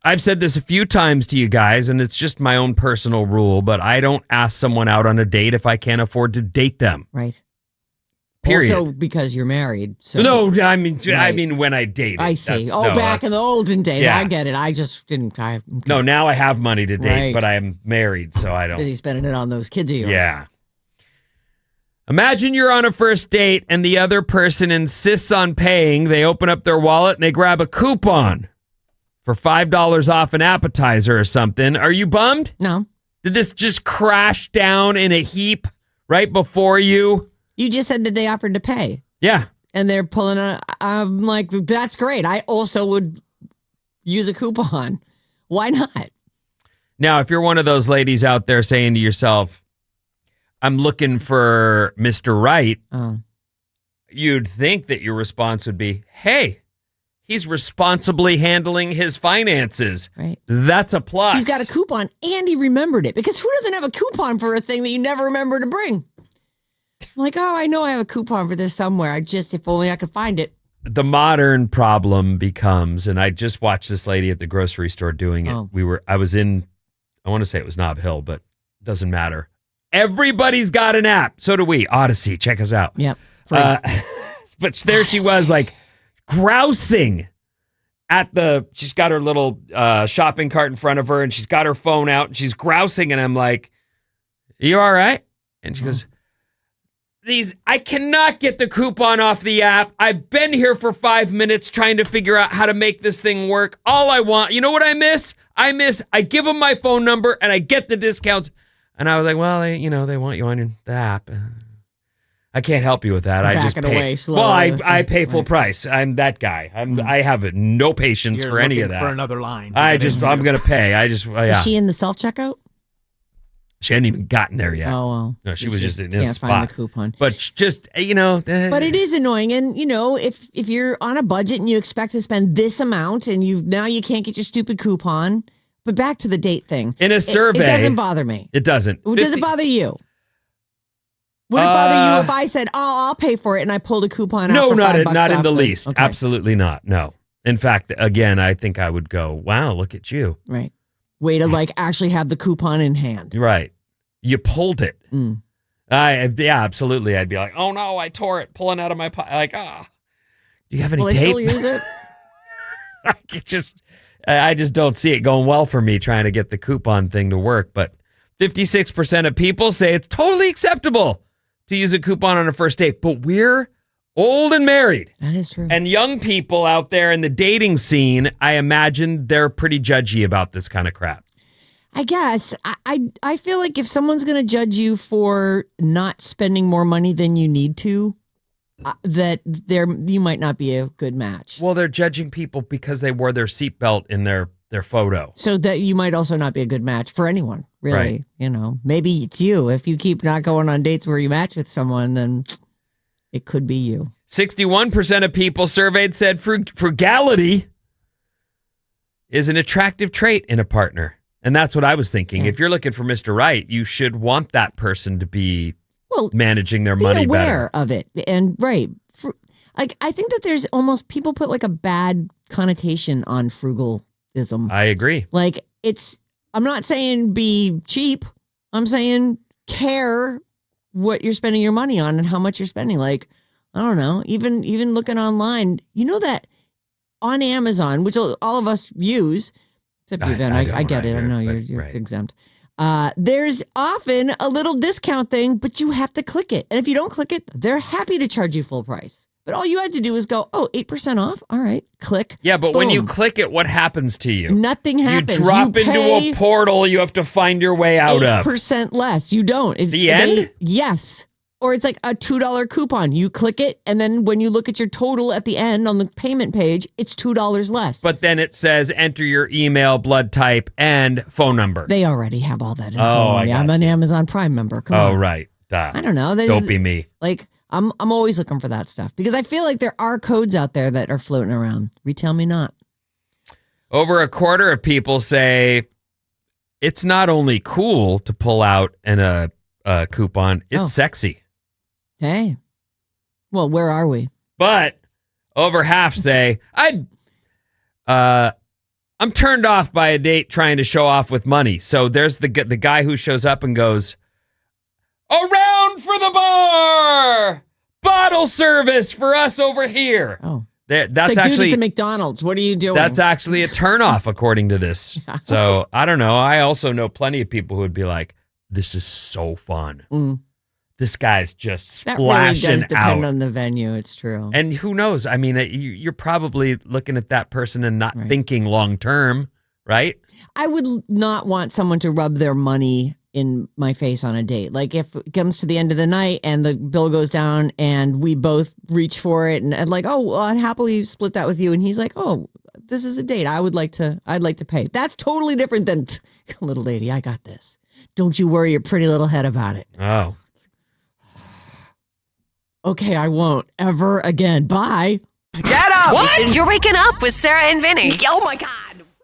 I've said this a few times to you guys, and it's just my own personal rule, but I don't ask someone out on a date if I can't afford to date them. Right. Period. Also, because you're married. So. No, I mean Right. when I dated. I see. Back in the olden days. Yeah. I get it. I just didn't. No, now I have money to date, Right. but I am married, so I don't. Busy spending it on those kids of yours. Yeah. Imagine you're on a first date and the other person insists on paying. They open up their wallet and they grab a coupon for $5 off an appetizer or something. Are you bummed? No. Did this just crash down in a heap right before you? You just said that they offered to pay. Yeah. And they're pulling I'm like, that's great. I also would use a coupon. Why not? Now, if you're one of those ladies out there saying to yourself, I'm looking for Mr. Right, you'd think that your response would be, hey, he's responsibly handling his finances. Right. That's a plus. He's got a coupon and he remembered it. Because who doesn't have a coupon for a thing that you never remember to bring? I'm like, I know I have a coupon for this somewhere. If only I could find it. The modern problem becomes, and I just watched this lady at the grocery store doing it. Oh. I want to say it was Nob Hill, but it doesn't matter. Everybody's got an app. So do we. Odyssey. Check us out. Yep. But there she was, like, grousing she's got her little shopping cart in front of her, and she's got her phone out, and she's grousing, and I'm like, you all right? And she goes, I cannot get the coupon off the app. I've been here for 5 minutes trying to figure out how to make this thing work. All I want, you know what I miss? I give them my phone number, and I get the discounts. And I was like, well, they want you on the app. I can't help you with that. I just pay. Away slowly. Well, I pay full price. I'm that guy. I have no patience for any of that. For another line. I'm going to pay. Yeah. Is she in the self-checkout? She hadn't even gotten there yet. Oh, well. No, she was just in a can't spot. find the coupon. But just, But it is annoying. And, if you're on a budget and you expect to spend this amount and now you can't get your stupid coupon. But back to the date thing. In a survey. It doesn't bother me. It doesn't. Does it bother you? Would it bother you if I said, I'll pay for it and I pulled a coupon out for $5 not in off the least. Okay. Absolutely not. No. In fact, again, I think I would go, wow, look at you. Right. Way to actually have the coupon in hand. Right. You pulled it. Mm. Yeah, absolutely. I'd be like, oh no, I tore it, pulling out of my pocket. Like, do you have any Will tape? I still use it? I just don't see it going well for me trying to get the coupon thing to work. But 56% of people say it's totally acceptable to use a coupon on a first date. But we're old and married. That is true. And young people out there in the dating scene, I imagine they're pretty judgy about this kind of crap. I guess. I feel like if someone's going to judge you for not spending more money than you need to, that you might not be a good match. Well, they're judging people because they wore their seatbelt in their photo. So that you might also not be a good match for anyone, really. Right. Maybe it's you. If you keep not going on dates where you match with someone, then it could be you. 61% of people surveyed said frugality is an attractive trait in a partner. And that's what I was thinking. Yeah. If you're looking for Mr. Right, you should want that person to be managing their money better. Be aware of it. And right. I think that there's almost people put a bad connotation on frugalism. I agree. I'm not saying be cheap. I'm saying care what you're spending your money on and how much you're spending. I don't know, even looking online, that on Amazon, which all of us use, except you, Ben, I get it. I know you're exempt. There's often a little discount thing, but you have to click it. And if you don't click it, they're happy to charge you full price. But all you had to do is go, 8% off? All right, click. Yeah, but boom. when you click it, what happens to you? Nothing happens. You drop into a portal you have to find your way out of. 8% less. You don't. The end? Yes. Or it's like a $2 coupon. You click it, and then when you look at your total at the end on the payment page, it's $2 less. But then it says enter your email, blood type, and phone number. They already have all that info. I'm an Amazon Prime member. Come on. Oh, right. Duh. I don't know. Don't be me. I'm always looking for that stuff because I feel like there are codes out there that are floating around. Retail me not. Over a quarter of people say it's not only cool to pull out a coupon, it's sexy. Hey. Well, where are we? But over half say I'm I'm turned off by a date trying to show off with money. So there's the guy who shows up and goes, around for the bar, bottle service for us over here. Oh, that's it's like, actually dude, it's a McDonald's. What are you doing? That's actually a turnoff according to this. So I don't know. I also know plenty of people who would be like, "This is so fun. This guy's just splashing that really does depend out." on the venue. It's true. And who knows? I mean, you're probably looking at that person and not thinking long term, right? I would not want someone to rub their money in my face on a date. Like if it comes to the end of the night and the bill goes down and we both reach for it and like, oh, well, I'd happily split that with you. And he's like, oh, this is a date. I'd like to pay. That's totally different than little lady. I got this. Don't you worry your pretty little head about it. Oh. Okay, I won't ever again. Bye. Get up! What? You're waking up with Sarah and Vinny. Oh my God.